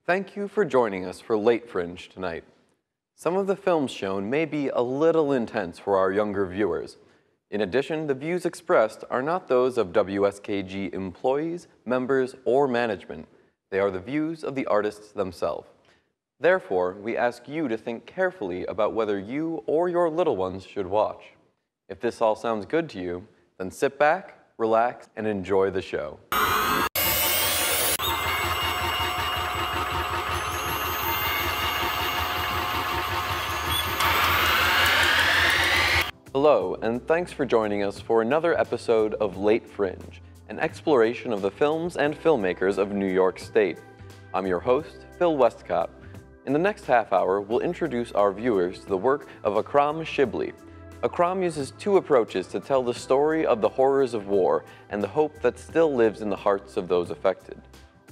Thank you for joining us for Late Fringe tonight. Some of the films shown may be a little intense for our younger viewers. In addition, the views expressed are not those of WSKG employees, members, or management. They are the views of the artists themselves. Therefore, we ask you to think carefully about whether you or your little ones should watch. If this all sounds good to you, then sit back, relax, and enjoy the show. Hello, and thanks for joining us for another episode of Late Fringe, an exploration of the films and filmmakers of New York State. I'm your host, Phil Westcott. In the next half hour, we'll introduce our viewers to the work of Akram Shibly. Akram uses two approaches to tell the story of the horrors of war and the hope that still lives in the hearts of those affected.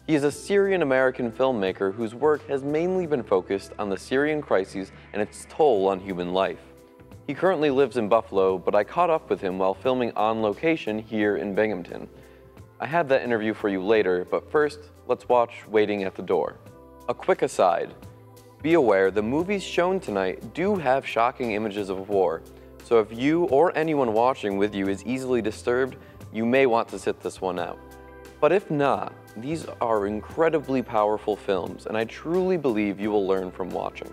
He is a Syrian-American filmmaker whose work has mainly been focused on the Syrian crisis and its toll on human life. He currently lives in Buffalo, but I caught up with him while filming on location here in Binghamton. I have that interview for you later, but first, let's watch Waiting at the Door. A quick aside, be aware the movies shown tonight do have shocking images of war, so if you or anyone watching with you is easily disturbed, you may want to sit this one out. But if not, these are incredibly powerful films, and I truly believe you will learn from watching.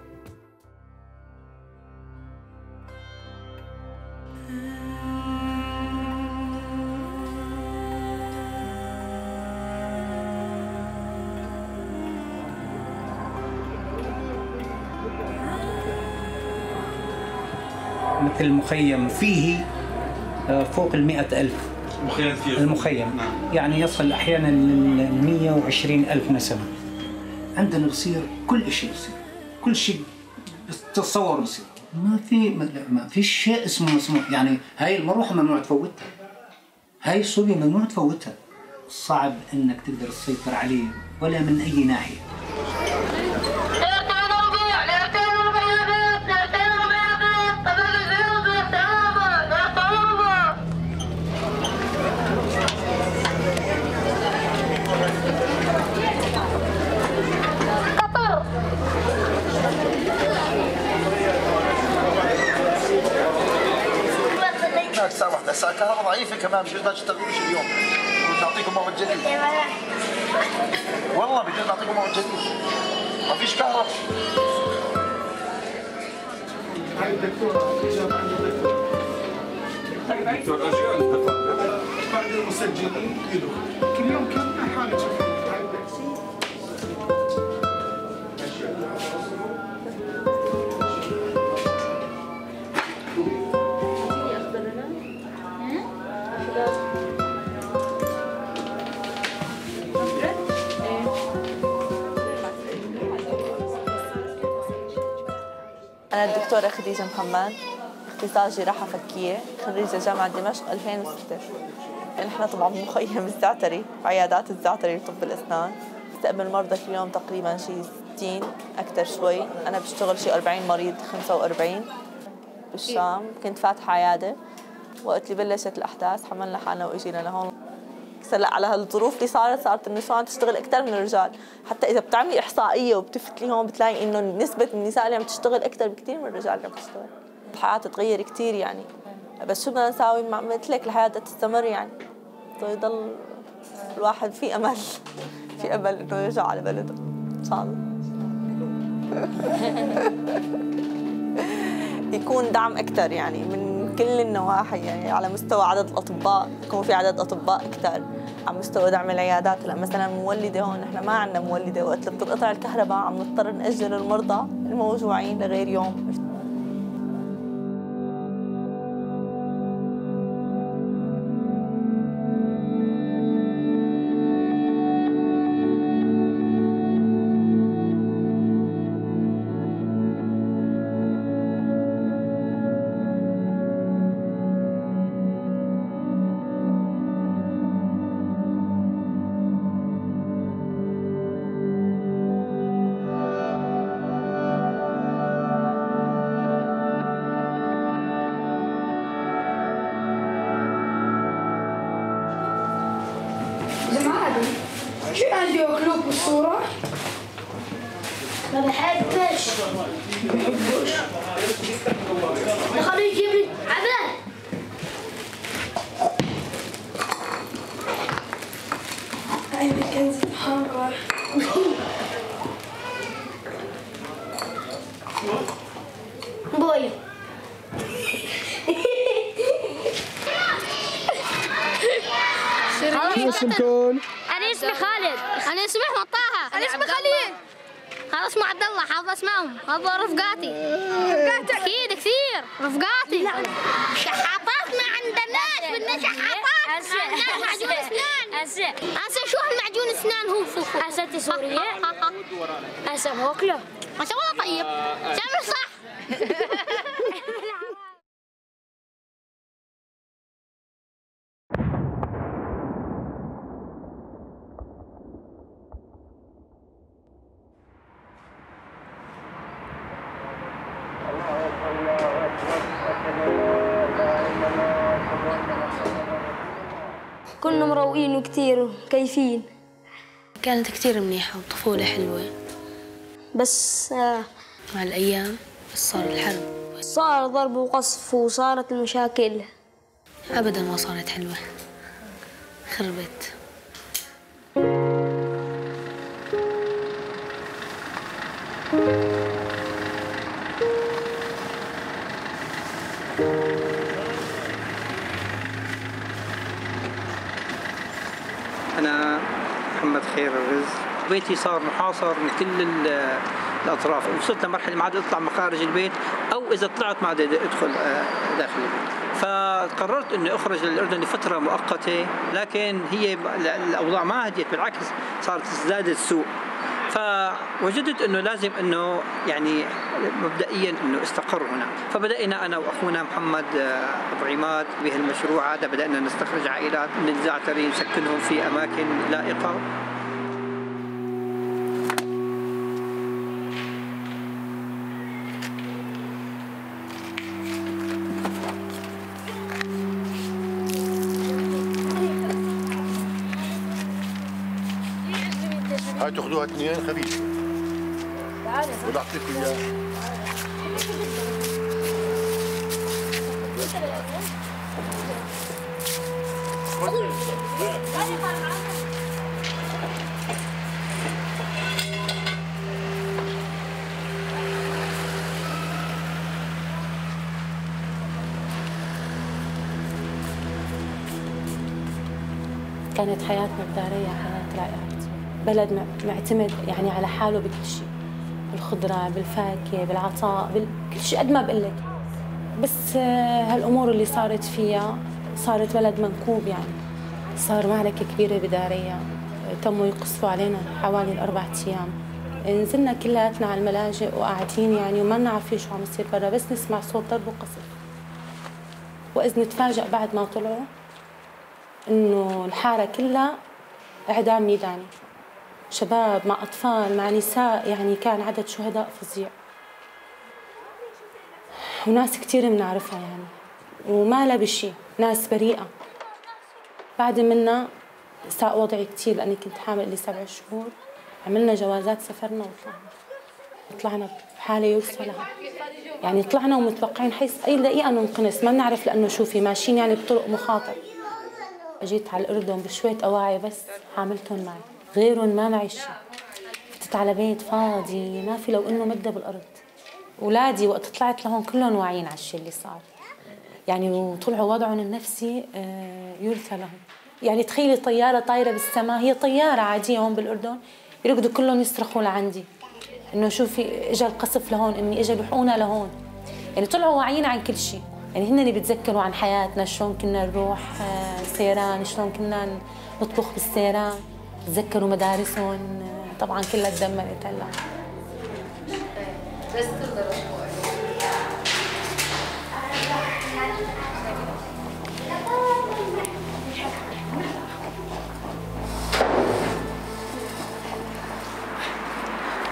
مثل المخيم فيه فوق 100,000 مخيم فيه المخيم يعني يصل أحيانا ل 120,000 نسمة. عندنا بصير كل شيء يصير، كل شيء تتصور يصير، ما في شيء اسمه مسموح. يعني هاي المروحة ممنوع تفوتها، هاي الصبي ممنوع تفوتها. صعب إنك تقدر تسيطر عليه ولا من أي ناحية. الساعة 1 الساعة الكهرباء ضعيفة كمان، بجوز ما تشتغلوش اليوم ونعطيكم موعد جديد. والله بجوز نعطيكم موعد جديد. ما فيش كهرباء. هاي الدكتور دكتور أجيال بعد المسجلين كل يوم كم حالة شكل. أنا الدكتورة خديجة محمد، اختصاص جراحة فكية، خريجة جامعة دمشق 2006. نحن طبعاً بمخيم الزعتري، عيادات الزعتري لطب الأسنان. بستقبل مرضى كل يوم تقريباً شيء 60 أكثر شوي. أنا بشتغل شيء 40 مريض 45 بالشام. كنت فاتحة عيادة وقت اللي بلشت الأحداث حملنا حالنا وإجينا لهون. هلا على هالظروف اللي صارت النسوان تشتغل اكثر من الرجال. حتى اذا بتعملي احصائيه وبتفتلي هون بتلاقي انه نسبه النساء اللي عم تشتغل اكثر بكثير من الرجال اللي عم تشتغل. الحياه تتغير كثير يعني، بس شو بدنا نساوي؟ مثل هيك الحياه بدها تستمر يعني. يضل الواحد في امل في امل انه يرجع على بلده ان شاء الله. يكون دعم اكثر يعني من كل النواحي، يعني على مستوى عدد الأطباء يكون في عدد أطباء أكثر، على مستوى دعم العيادات. هلا مثلا مولدة هون نحن ما عندنا مولدة، وقت اللي بتنقطع الكهرباء عم نضطر نأجل المرضى الموجوعين لغير يوم. ما بحبش خليه يجيب لي عباد. هاي الكنز الحمراء. بوي شو اسمكم؟ أنا اسمي خالد. أنا اسمي أحمد طه. أنا اسمي خليل. هذا اسمه عبد الله، حافظ اسمائهم، هذا رفقاتي. أكيد كثير رفقاتي. شحاطات ما عندناش، بدنا شحاطات. عندنا معجون أسنان. هسه شو هالمعجون أسنان هو فوفو. هسه أنت سورية؟ هسه باكله. هسه والله طيب. تعمل صح. كنا مروقين وكتير وكيفين. كانت كتير منيحة وطفولة حلوة، بس مع الأيام صار الحرب، صار ضرب وقصف وصارت المشاكل. أبداً ما صارت حلوة، خربت. أنا محمد خير الرز. بيتي صار محاصر من كل الأطراف، وصلت لمرحلة ما عاد أطلع مخارج البيت، أو إذا طلعت ما عاد أدخل داخل البيت. فقررت إني أخرج للأردن لفترة مؤقتة، لكن هي الأوضاع ما هديت، بالعكس صارت ازدادت سوء. فوجدت انه لازم انه يعني مبدئيا انه استقر هنا، فبدأنا انا واخونا محمد ابو عماد بهالمشروع هذا. بدأنا نستخرج عائلات من الزعتري نسكنهم في اماكن لائقة. هاي تاخذوها اثنين خفيف. ولا اعطيكم اياه. كانت حياتنا بدارية حياة رائعة، بلد معتمد يعني على حاله بكل شيء، بالخضرة، بالفاكهة، بالعطاء، كل شيء قد ما بقول لك. بس هالأمور اللي صارت فيها صارت بلد منكوب، يعني صار معركة كبيرة بدارية، تموا يقصفوا علينا حوالي 4 أيام. نزلنا كلياتنا على الملاجئ وقاعدين يعني وما عارفين شو عم يصير برا، بس نسمع صوت ضرب وقصف. وإذ نتفاجأ بعد ما طلعوا إنه الحارة كلها إعدام ميداني، شباب مع أطفال مع نساء، يعني كان عدد شهداء فظيع، وناس كتير بنعرفها يعني وما لها بشي، ناس بريئة. بعد منا ساء وضعي كتير لأني كنت حامل لي 7 شهور. عملنا جوازات سفرنا وطلعنا بحالة يرثى لها، يعني طلعنا ومتوقعين حيث أي دقيقة ننقنص، ما نعرف لأنه شوفي ماشيين يعني بطرق مخاطر. اجيت على الأردن بشوية أواعي بس حاملتهم معي، غيرهم ما معي شيء. فتت على بيت فاضي ما في لو إنه مدة بالأرض. أولادي وقت طلعت لهون كلهم واعيين على الشيء اللي صار، يعني وطلعوا وضعهم النفسي يرثى لهم. يعني تخيلي طيارة طايرة بالسماء، هي طيارة عادية هون بالأردن، يركضوا كلهم يصرخوا لعندي إنه شوفي إجا القصف لهون، إمي إجا لحقونا لهون. يعني طلعوا واعيين عن كل شيء، يعني هن اللي بيتذكروا عن حياتنا، شلون كنا نروح سيران، شلون كنا نطبخ بالسيران، تذكروا مدارسهم، طبعا كلها تدمرت هلا.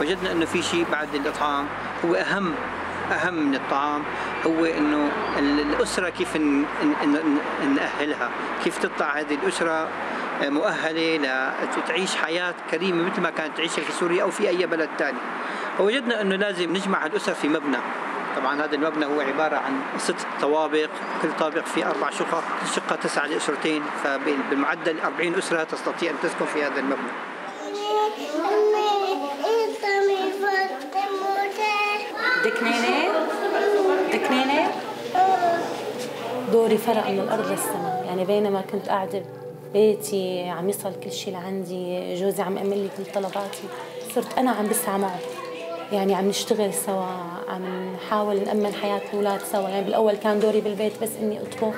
وجدنا انه في شيء بعد الإطعام هو اهم من الطعام، هو انه الاسره كيف نأهلها، كيف تطلع هذه الاسره مؤهله لتعيش حياه كريمه مثل ما كانت تعيشها في سوريا او في اي بلد ثاني. فوجدنا أنه لازم نجمع الأسر في مبنى. طبعا هذا المبنى هو عبارة عن 6 طوابق، كل طابق فيه 4 شقق، كل شقة 9 لأسرتين، فبالمعدل 40 أسرة تستطيع أن تسكن في هذا المبنى. دكنينة دوري فرق من الأرض للسماء. يعني بينما كنت قاعدة ببيتي عم يصل كل شيء لعندي، جوزي عم يأمن لي كل طلباتي، صرت أنا عم بسعى معه. يعني عم نشتغل سوا، عم نحاول نأمن حياة الأولاد سوا. يعني بالأول كان دوري بالبيت بس إني أطبخ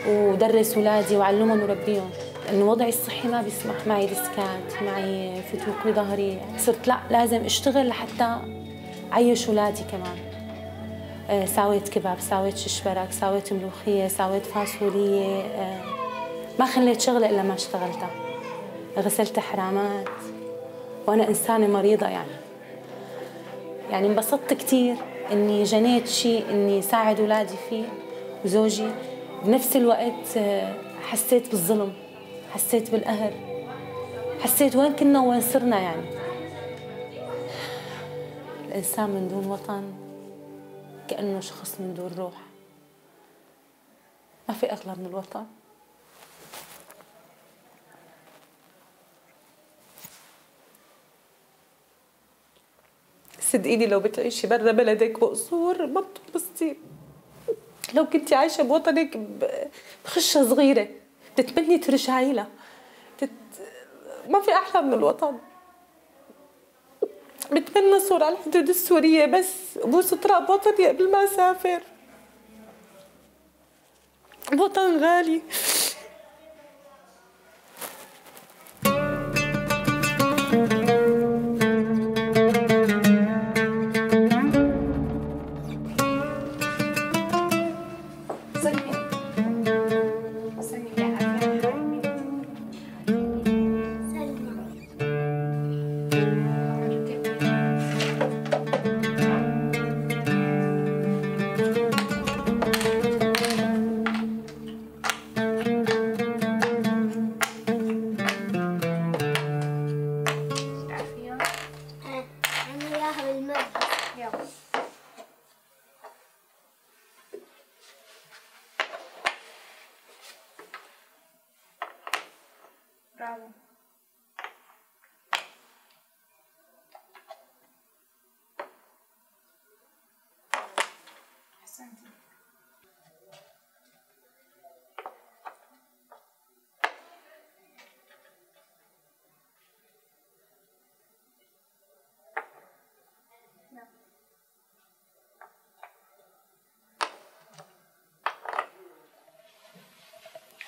ودرس أولادي وعلمهم وربيهم، لأنه وضعي الصحي ما بيسمح، معي ديسكات، معي فتوك بظهري. صرت لا، لازم أشتغل لحتى عيش أولادي كمان. ساويت كباب، ساويت شيش برك، ساويت ملوخية، ساويت فاصولية، ما خليت شغلة إلا ما اشتغلتها. غسلت حرامات وأنا إنسانة مريضة. يعني انبسطت كتير إني جنيت شيء إني ساعد أولادي فيه وزوجي. بنفس الوقت حسيت بالظلم، حسيت بالقهر، حسيت وين كنا وين صرنا. يعني الإنسان من دون وطن كأنه شخص من دون روح. ما في أغلى من الوطن. صدقيني لو بتعيشي برا بلدك بقصور ما بتنبسطي. لو كنتي عايشة بوطنك بخشة صغيرة بتتمني ترجعي لها. ما في أحلى من الوطن. بتمنى صور على الحدود السورية بس بوس تراب وطني قبل ما أسافر. الوطن غالي.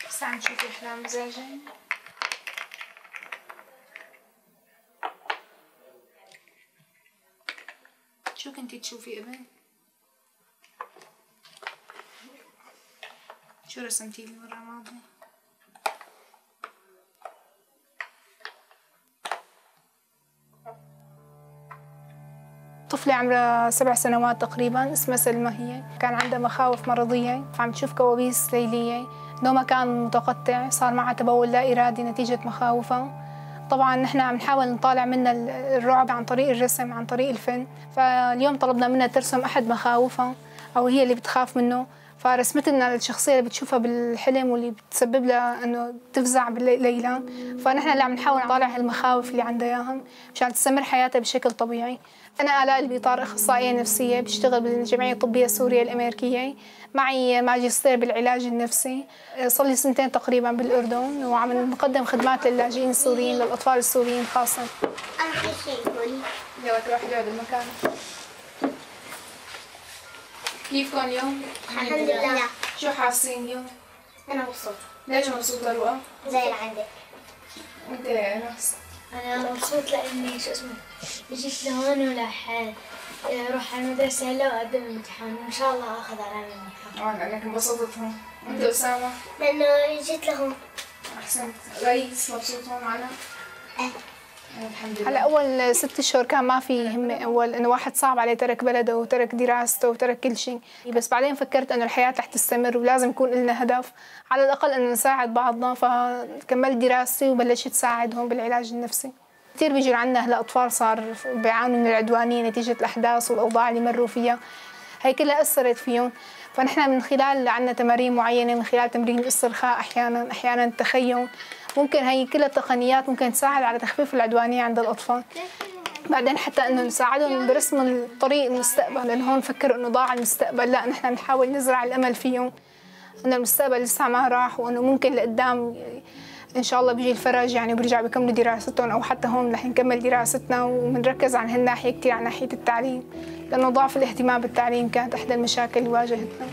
بس عم تشوفي أحلام مزعجة؟ شو كنتي تشوفي قبل؟ شو رسمتي لي مرة ماضية؟ طفلة عمرها 7 سنوات تقريبا اسمها سلمى. هي كان عندها مخاوف مرضية، فعم تشوف كوابيس ليلية، نومها كان متقطع، صار معها تبول لا إرادي نتيجة مخاوفها. طبعا نحن عم نحاول نطالع منها الرعب عن طريق الرسم، عن طريق الفن. فاليوم طلبنا منها ترسم أحد مخاوفها أو هي اللي بتخاف منه، فرسمت لنا الشخصية اللي بتشوفها بالحلم واللي بتسبب لها إنه تفزع بالليلة. فنحن اللي عم نحاول نطالع هالمخاوف اللي عندها إياها مشان تستمر حياتها بشكل طبيعي. أنا آلاء البيطار، أخصائية نفسية، بشتغل بالجمعية الطبية السورية الأمريكية، معي ماجستير بالعلاج النفسي، صار لي 2 سنين تقريبا بالأردن، وعم نقدم خدمات للاجئين السوريين، للأطفال السوريين خاصة. أنا في شيء يقولي يلا تروحي لهذا المكان. كيفكم اليوم؟ الحمد لله. شو حاسين اليوم؟ أنا مبسوطة. ليش مبسوطة رؤى؟ زي اللي عندك. وأنت يا أنس؟ أنا مبسوط لأني شو اسمه جيت لهون وراح أروح على المدرسة هلا وأقدم الامتحان وإن شاء الله آخذ علامة الامتحان. لأنك انبسطت هون. وأنت أسامة؟ لأنه جيت لهون. أحسنت. رئيس مبسوط هون معنا؟ الحمد لله. هلا اول 6 اشهر كان ما في همه اول انه واحد صعب عليه ترك بلده وترك دراسته وترك كل شيء، بس بعدين فكرت انه الحياه رح تستمر ولازم يكون لنا هدف على الاقل انه نساعد بعضنا، فكملت دراستي وبلشت ساعد هون بالعلاج النفسي. كثير بيجوا عندنا هلا أطفال صار بيعانوا من العدوانية نتيجة الأحداث والأوضاع اللي مروا فيها، هي كلها أثرت فيهم. فنحن من خلال عندنا تمارين معينة، من خلال تمرين الاسترخاء أحيانا التخيم، ممكن هي كلها التقنيات ممكن تساعد على تخفيف العدوانية عند الأطفال. بعدين حتى إنه نساعدهم برسم الطريق المستقبل، لأنه هون فكروا إنه ضاع المستقبل، لا نحن بنحاول نزرع الأمل فيهم إنه المستقبل لسه ما راح، وإنه ممكن لقدام إن شاء الله بيجي الفرج يعني وبيرجعوا بيكملوا دراستهم، أو حتى هون رح نكمل دراستنا وبنركز عن هالناحية كثير، عن ناحية التعليم، لأنه ضعف الاهتمام بالتعليم كانت إحدى المشاكل اللي واجهتنا.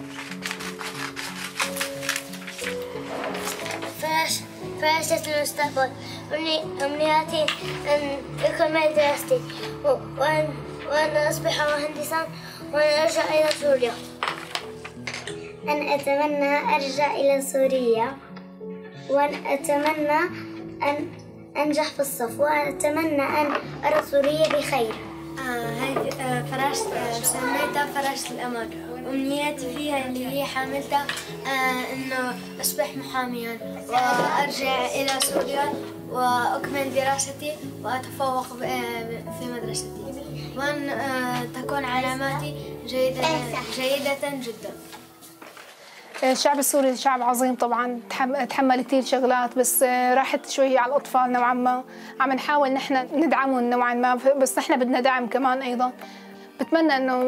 فراشة المستقبل، أمنياتي أن أكمل دراستي وأن أصبح مهندسا وأن أرجع إلى سوريا. أن أتمنى أرجع إلى سوريا، وأن أتمنى أن أنجح في الصف، وأن أتمنى أن أرى سوريا بخير. هاي فراشة سميتها فراشة الأمل، أمنياتي فيها اللي هي حاملتها إنه أصبح محاميا وأرجع إلى سوريا وأكمل دراستي وأتفوق في مدرستي، وأن تكون علاماتي جيدة جدا. الشعب السوري شعب عظيم طبعا، تحمل كثير شغلات، بس راحت شوي على الأطفال نوعا ما. عم نحاول نحن ندعمهم نوعا ما، بس نحن بدنا دعم كمان أيضا. بتمنى إنه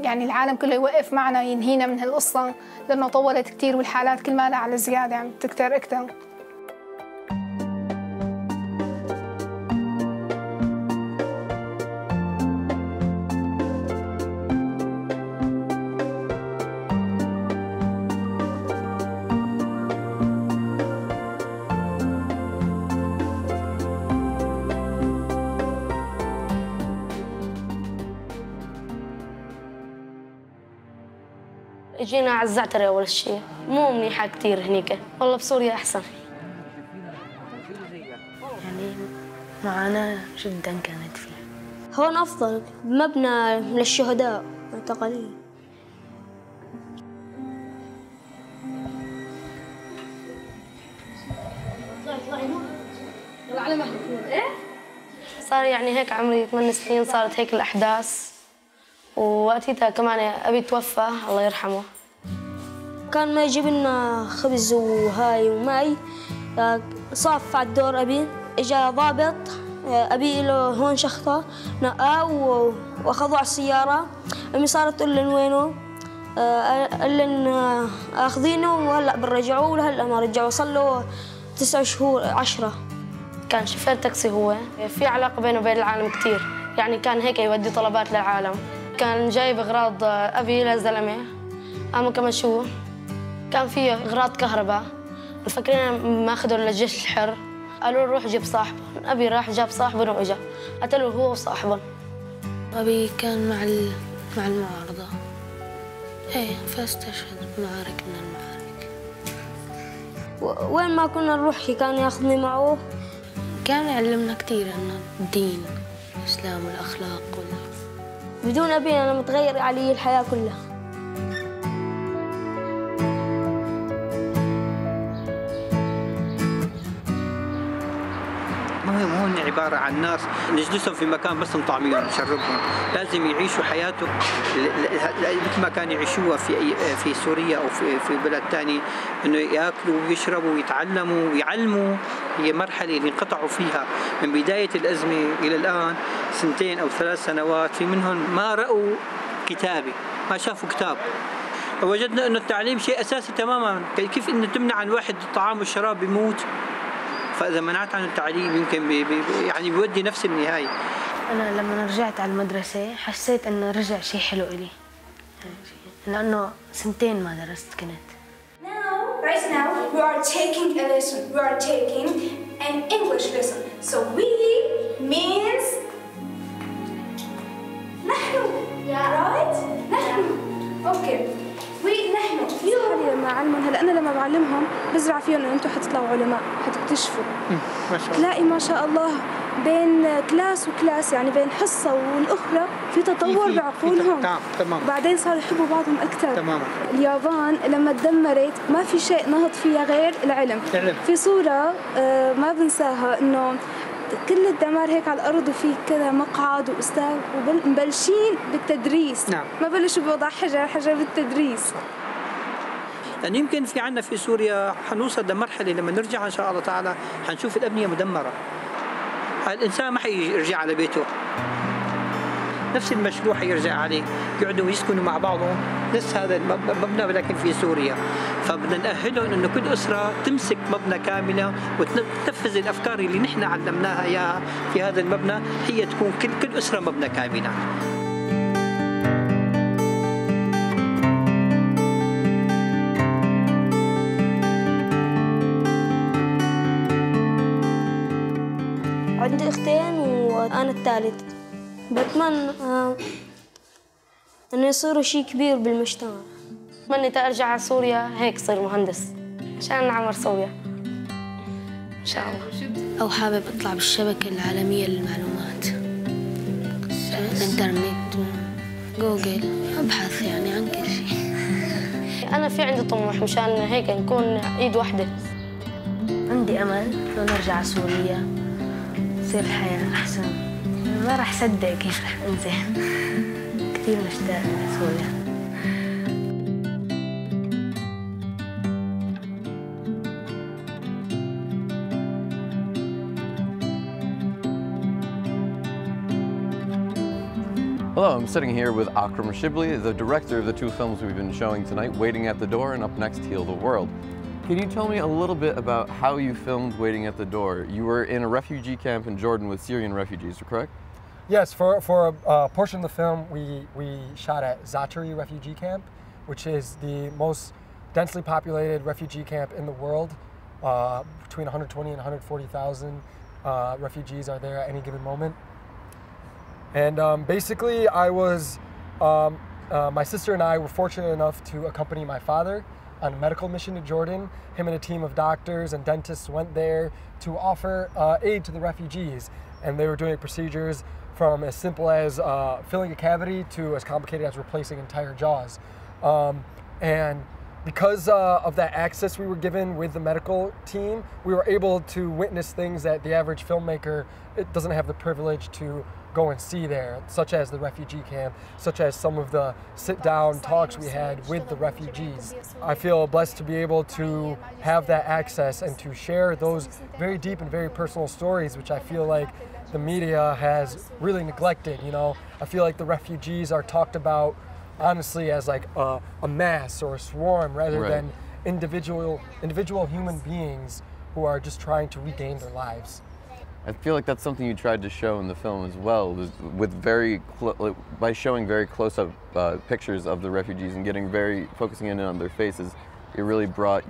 يعني العالم كله يوقف معنا ينهينا من هالقصة، لأنه طولت كثير والحالات كل ما لها على زيادة عم تكتر أكثر. جينا على الزعترة أول شيء، مو منيحة كثير هنيك، والله بسوريا أحسن. يعني معاناة جدا كانت فيه. هون أفضل، مبنى للشهداء معتقلين. صار يعني هيك عمري 8 سنين صارت هيك الأحداث، ووقتها كمان أبي توفى الله يرحمه. كان ما يجيب لنا خبز وهاي وماي، صاف على الدور أبي، إجا ضابط أبي له هون شخطة نقاه وأخذوه على السيارة. أمي صارت تقول لهم وينه؟ قال لهم آخذينه وهلأ بنرجعوه، وهلأ ما رجعوه، صار له 9 شهور 10. كان شوفير تاكسي هو، في علاقة بينه وبين العالم كثير، يعني كان هيك يودي طلبات للعالم. كان جايب أغراض أبي للزلمة، أما كمان شو كان فيه أغراض كهرباء، مفكرين ماخذهم للجيش الحر. قالوا له روح جيب صاحبه، أبي راح جاب صاحبه وإجا قتلوا هو وصاحبه. أبي كان مع المعارضة، إيه فاستشهد بمعارك من المعارك. وين ما كنا نروح كان ياخذني معه، كان يعلمنا كثير عن الدين الإسلام والأخلاق بدون أبي أنا متغير علي الحياة كلها. ما هون عبارة عن ناس نجلسهم في مكان بس نطعميهم نشربهم، لازم يعيشوا حياتهم مثل ما كانوا يعيشوها في سوريا أو في بلد ثاني، إنه يأكلوا ويشربوا ويتعلموا ويعلموا. هي مرحلة اللي انقطعوا فيها من بداية الأزمة إلى الآن 2 أو 3 سنوات، في منهم ما رأوا كتابة، ما شافوا كتاب. وجدنا إنه التعليم شيء أساسي تماماً. كيف إنه تمنع عن واحد الطعام والشراب بيموت، فإذا منعت عن التعليم يمكن يعني بيودي نفس النهاية. أنا لما رجعت على المدرسة حسيت إنه رجع شيء حلو إلي، لأنه 2 ما درست كنت. Right now we are taking a lesson. We are taking an English lesson. So we means نحن. Right? نحن. Okay. نحن لما أعلمهم هلا، أنا لما بعلمهم بزرع فيهم إنه أنتم حتطلعوا علماء، حتكتشفوا. ما شاء الله. تلاقي ما شاء الله بين كلاس وكلاس، يعني بين حصة والأخرى في تطور بعقولهم. تمام. بعدين صاروا يحبوا بعضهم أكثر. تماما. اليابان لما تدمرت ما في شيء نهض فيها غير العلم. في صورة ما بنساها إنه كل الدمار هيك على الأرض وفي كذا مقعد وأستاذ ومبلشين بالتدريس. نعم. ما بلشوا بوضع حجر بالتدريس. يعني يمكن في عنا في سوريا حنوصل لمرحلة لما نرجع إن شاء الله تعالى حنشوف الأبنية مدمرة. الإنسان ما حيرجع على بيته. نفس المشروع حيرجع عليه، يقعدوا يسكنوا مع بعضهم نفس هذا المبنى ولكن في سوريا. فبدنا نأهلهم إنه كل أسرة تمسك مبنى كاملة وتنفذ الأفكار اللي نحن علمناها إياها في هذا المبنى، هي تكون كل أسرة مبنى كاملة. عندي اختين وانا الثالث. بتمنى انه يصيروا شيء كبير بالمجتمع. بتمنى ارجع على سوريا هيك صير مهندس عشان نعمر سوريا ان شاء الله. او حابب اطلع بالشبكه العالميه للمعلومات، الانترنت، جوجل، ابحث يعني عن كل شيء. انا في عندي طموح مشان هيك نكون ايد واحده. عندي امل انه نرجع على سوريا تصير الحياة أحسن. ما راح صدق كيف راح أنزل. كثير مشتاق لسوريا. Hello, I'm sitting here with Akram Shibly, the director of the two films we've been showing tonight, Waiting at the Door and up next, Heal the World. Can you tell me a little bit about how you filmed Waiting at the Door? You were in a refugee camp in Jordan with Syrian refugees, correct? Yes, for a portion of the film, we shot at Zatari refugee camp, which is the most densely populated refugee camp in the world. Between 120 and 140,000 refugees are there at any given moment. And basically, I was, my sister and I were fortunate enough to accompany my father on a medical mission to Jordan. Him and a team of doctors and dentists went there to offer aid to the refugees. And they were doing procedures from as simple as filling a cavity to as complicated as replacing entire jaws. And because of that access we were given with the medical team, we were able to witness things that the average filmmaker doesn't have the privilege to go and see there, such as the refugee camp, such as some of the sit-down talks we had with the refugees. I feel blessed to be able to have that access and to share those very deep and very personal stories, which I feel like the media has really neglected. You know, I feel like the refugees are talked about honestly as like a mass or a swarm rather than individual human beings who are just trying to regain their lives. I feel like that's something you tried to show in the film as well, was with by showing very close-up pictures of the refugees and focusing in on their faces. It really brought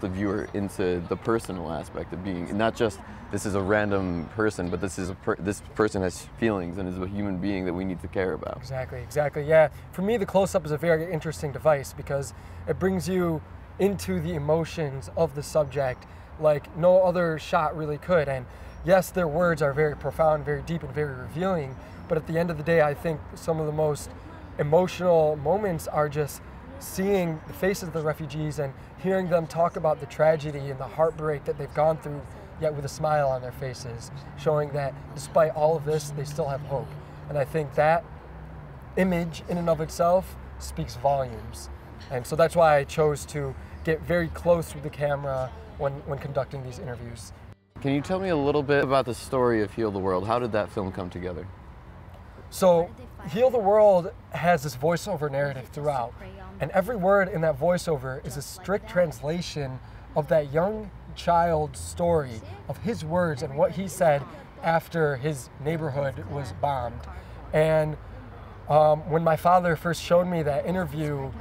the viewer into the personal aspect of being, not just this is a random person, but this person has feelings and is a human being that we need to care about. Exactly. Yeah. For me, the close-up is a very interesting device because it brings you into the emotions of the subject like no other shot really could. And yes, their words are very profound, very deep, and very revealing, but at the end of the day, I think some of the most emotional moments are just seeing the faces of the refugees and hearing them talk about the tragedy and the heartbreak that they've gone through, yet with a smile on their faces, showing that despite all of this, they still have hope. And I think that image in and of itself speaks volumes. And so that's why I chose to get very close with the camera when conducting these interviews. Can you tell me a little bit about the story of Heal the World? How did that film come together? So, Heal the World has this voiceover narrative throughout, and every word in that voiceover is a strict translation of that young child's story, of his words and what he said after his neighborhood was bombed. And when my father first showed me that interview,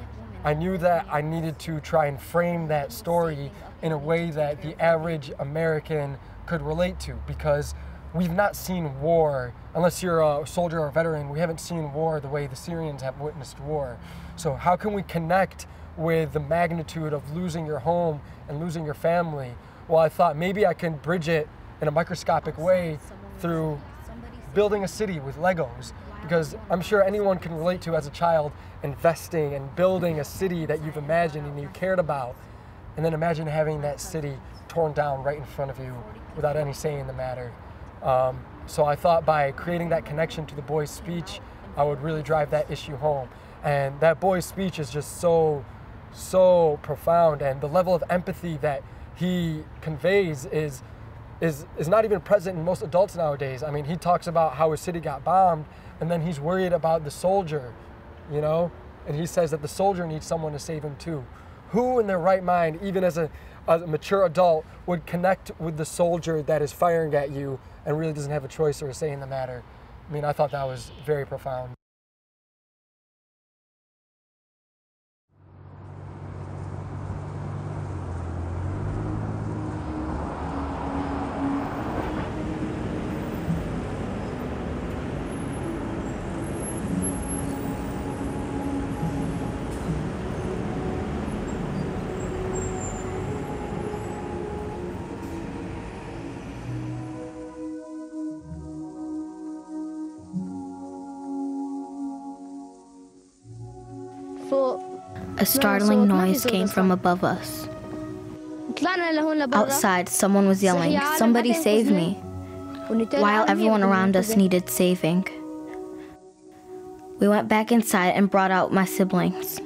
I knew that I needed to try and frame that story in a way that the average American could relate to, because we've not seen war, unless you're a soldier or a veteran, we haven't seen war the way the Syrians have witnessed war. So how can we connect with the magnitude of losing your home and losing your family? Well, I thought maybe I can bridge it in a microscopic way through building a city with Legos, because I'm sure anyone can relate to as a child investing and building a city that you've imagined and you cared about. And then imagine having that city torn down right in front of you without any say in the matter. So I thought by creating that connection to the boy's speech, I would really drive that issue home. And that boy's speech is just so profound, and the level of empathy that he conveys is not even present in most adults nowadays. I mean, he talks about how his city got bombed, and then he's worried about the soldier, you know? And he says that the soldier needs someone to save him too. Who in their right mind, even as a mature adult, would connect with the soldier that is firing at you and really doesn't have a choice or a say in the matter? I mean, I thought that was very profound. A startling noise came from above us. Outside, someone was yelling, "Somebody save me," while everyone around us needed saving. We went back inside and brought out my siblings,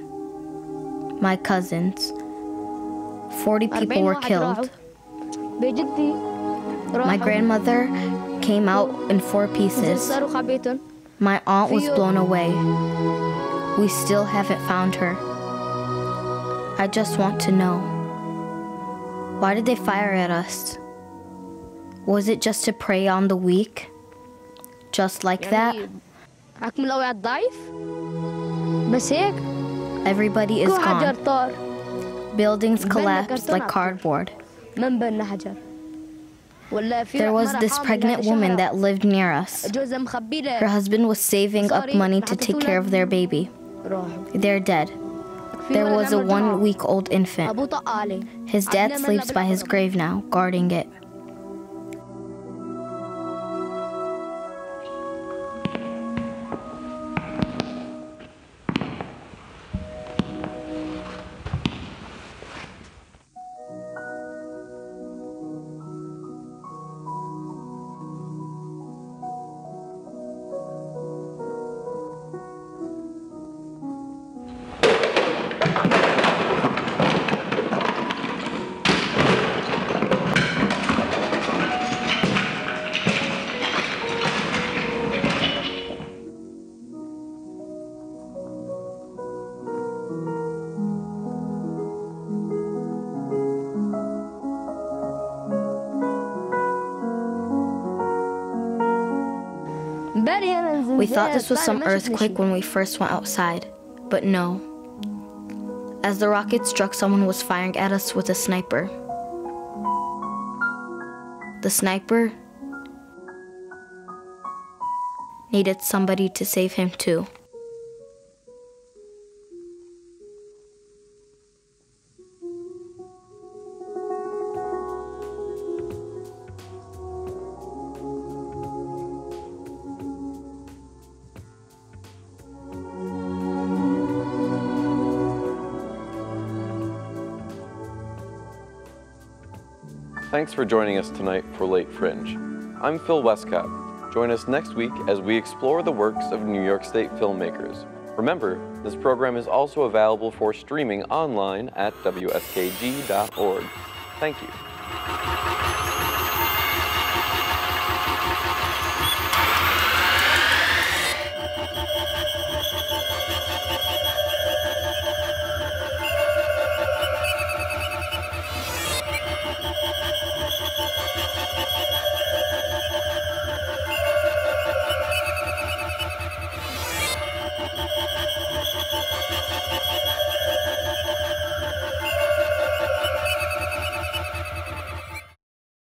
my cousins. 40 people were killed. My grandmother came out in 4 pieces. My aunt was blown away. We still haven't found her. I just want to know, why did they fire at us? Was it just to prey on the weak? Just like that? Everybody is gone. Buildings collapsed like cardboard. There was this pregnant woman that lived near us. Her husband was saving up money to take care of their baby. They're dead. There was a 1-week-old infant. His dad sleeps by his grave now, guarding it. We thought this was some earthquake when we first went outside, but no. As the rocket struck, someone was firing at us with a sniper. The sniper needed somebody to save him too. Thanks for joining us tonight for Late Fringe. I'm Phil Westcott. Join us next week as we explore the works of New York State filmmakers. Remember, this program is also available for streaming online at WSKG.org. Thank you.